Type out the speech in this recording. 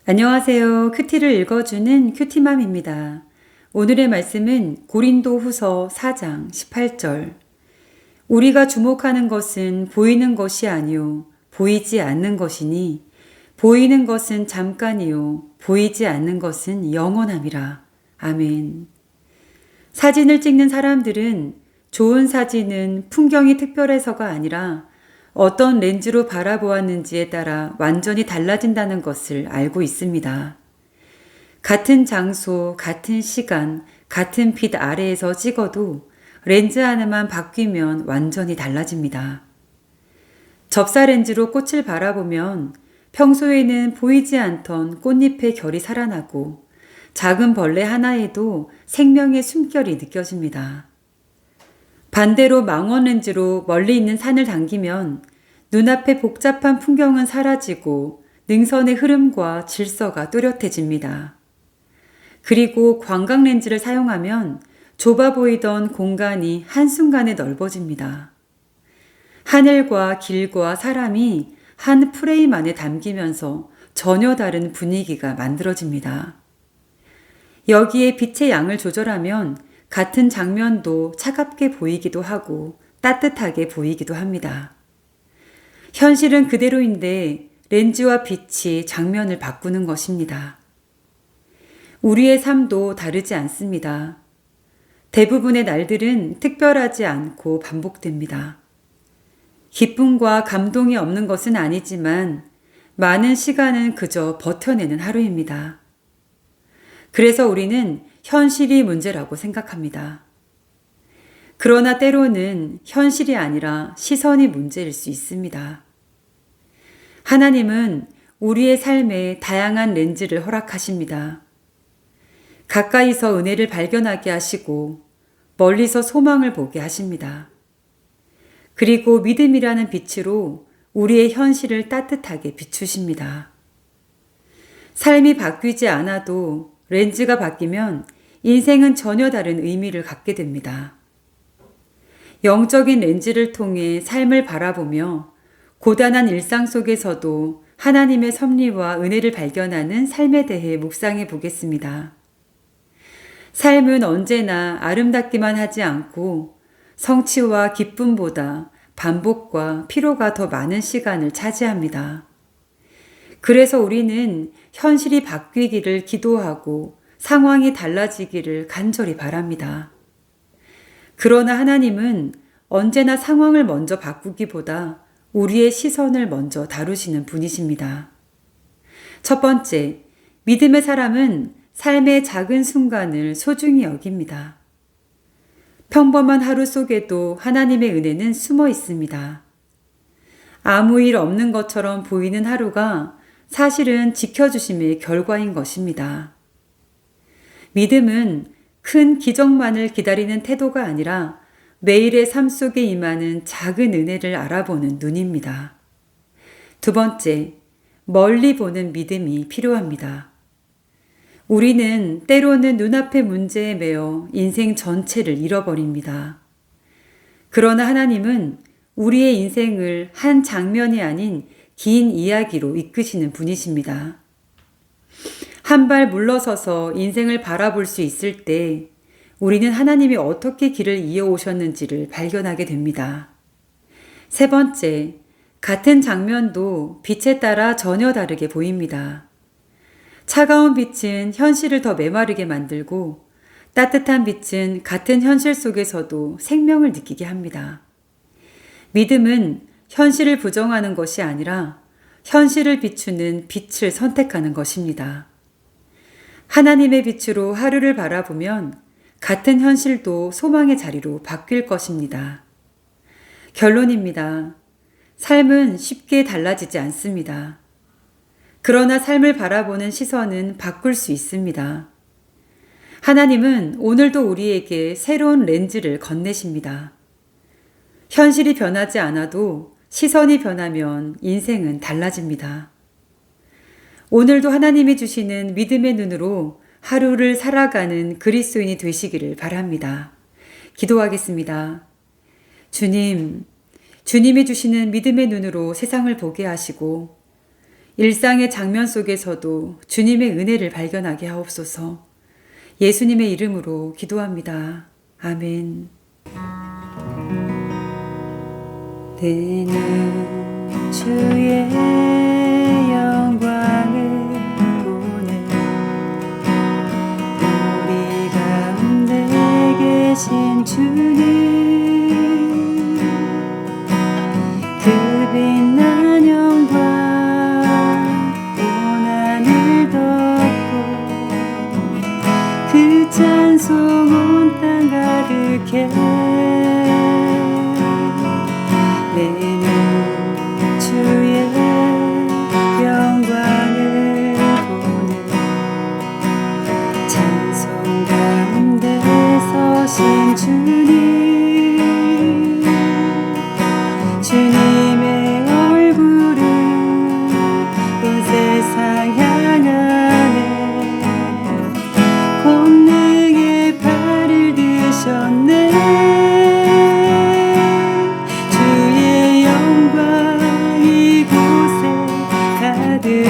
안녕하세요. 큐티를 읽어주는 큐티맘입니다. 오늘의 말씀은 고린도후서 4장 18절. 우리가 주목하는 것은 보이는 것이 아니요 보이지 않는 것이니 보이는 것은 잠깐이요 보이지 않는 것은 영원함이라. 아멘. 사진을 찍는 사람들은 좋은 사진은 풍경이 특별해서가 아니라 어떤 렌즈로 바라보았는지에 따라 완전히 달라진다는 것을 알고 있습니다. 같은 장소, 같은 시간, 같은 빛 아래에서 찍어도 렌즈 하나만 바뀌면 완전히 달라집니다. 접사 렌즈로 꽃을 바라보면 평소에는 보이지 않던 꽃잎의 결이 살아나고 작은 벌레 하나에도 생명의 숨결이 느껴집니다. 반대로 망원 렌즈로 멀리 있는 산을 당기면 눈앞의 복잡한 풍경은 사라지고 능선의 흐름과 질서가 뚜렷해집니다. 그리고 광각 렌즈를 사용하면 좁아 보이던 공간이 한순간에 넓어집니다. 하늘과 길과 사람이 한 프레임 안에 담기면서 전혀 다른 분위기가 만들어집니다. 여기에 빛의 양을 조절하면 같은 장면도 차갑게 보이기도 하고 따뜻하게 보이기도 합니다. 현실은 그대로인데 렌즈와 빛이 장면을 바꾸는 것입니다. 우리의 삶도 다르지 않습니다. 대부분의 날들은 특별하지 않고 반복됩니다. 기쁨과 감동이 없는 것은 아니지만 많은 시간은 그저 버텨내는 하루입니다. 그래서 우리는 현실이 문제라고 생각합니다. 그러나 때로는 현실이 아니라 시선이 문제일 수 있습니다. 하나님은 우리의 삶에 다양한 렌즈를 허락하십니다. 가까이서 은혜를 발견하게 하시고 멀리서 소망을 보게 하십니다. 그리고 믿음이라는 빛으로 우리의 현실을 따뜻하게 비추십니다. 삶이 바뀌지 않아도 렌즈가 바뀌면 인생은 전혀 다른 의미를 갖게 됩니다. 영적인 렌즈를 통해 삶을 바라보며 고단한 일상 속에서도 하나님의 섭리와 은혜를 발견하는 삶에 대해 묵상해 보겠습니다. 삶은 언제나 아름답기만 하지 않고 성취와 기쁨보다 반복과 피로가 더 많은 시간을 차지합니다. 그래서 우리는 현실이 바뀌기를 기도하고 상황이 달라지기를 간절히 바랍니다. 그러나 하나님은 언제나 상황을 먼저 바꾸기보다 우리의 시선을 먼저 다루시는 분이십니다. 첫 번째, 믿음의 사람은 삶의 작은 순간을 소중히 여깁니다. 평범한 하루 속에도 하나님의 은혜는 숨어 있습니다. 아무 일 없는 것처럼 보이는 하루가 사실은 지켜주심의 결과인 것입니다. 믿음은 큰 기적만을 기다리는 태도가 아니라 매일의 삶 속에 임하는 작은 은혜를 알아보는 눈입니다. 두 번째, 멀리 보는 믿음이 필요합니다. 우리는 때로는 눈앞의 문제에 매여 인생 전체를 잃어버립니다. 그러나 하나님은 우리의 인생을 한 장면이 아닌 긴 이야기로 이끄시는 분이십니다. 한 발 물러서서 인생을 바라볼 수 있을 때 우리는 하나님이 어떻게 길을 이어오셨는지를 발견하게 됩니다. 세 번째, 같은 장면도 빛에 따라 전혀 다르게 보입니다. 차가운 빛은 현실을 더 메마르게 만들고 따뜻한 빛은 같은 현실 속에서도 생명을 느끼게 합니다. 믿음은 현실을 부정하는 것이 아니라 현실을 비추는 빛을 선택하는 것입니다. 하나님의 빛으로 하루를 바라보면 같은 현실도 소망의 자리로 바뀔 것입니다. 결론입니다. 삶은 쉽게 달라지지 않습니다. 그러나 삶을 바라보는 시선은 바꿀 수 있습니다. 하나님은 오늘도 우리에게 새로운 렌즈를 건네십니다. 현실이 변하지 않아도 시선이 변하면 인생은 달라집니다. 오늘도 하나님이 주시는 믿음의 눈으로 하루를 살아가는 그리스도인이 되시기를 바랍니다. 기도하겠습니다. 주님, 주님이 주시는 믿음의 눈으로 세상을 보게 하시고 일상의 장면 속에서도 주님의 은혜를 발견하게 하옵소서. 예수님의 이름으로 기도합니다. 아멘. 내는 주의 영광을 보는 우리 가운데 계신 주님, 그 빛난 영광 온 하늘 덮고 그 찬송 온 땅 가득해. 내는 주의 영광을 보는 찬송 가운데 서신 주님, 주님의 얼굴을 온 세상 향하네. 권능의 발을 드셨네. 주의 영광 이곳에 가득해.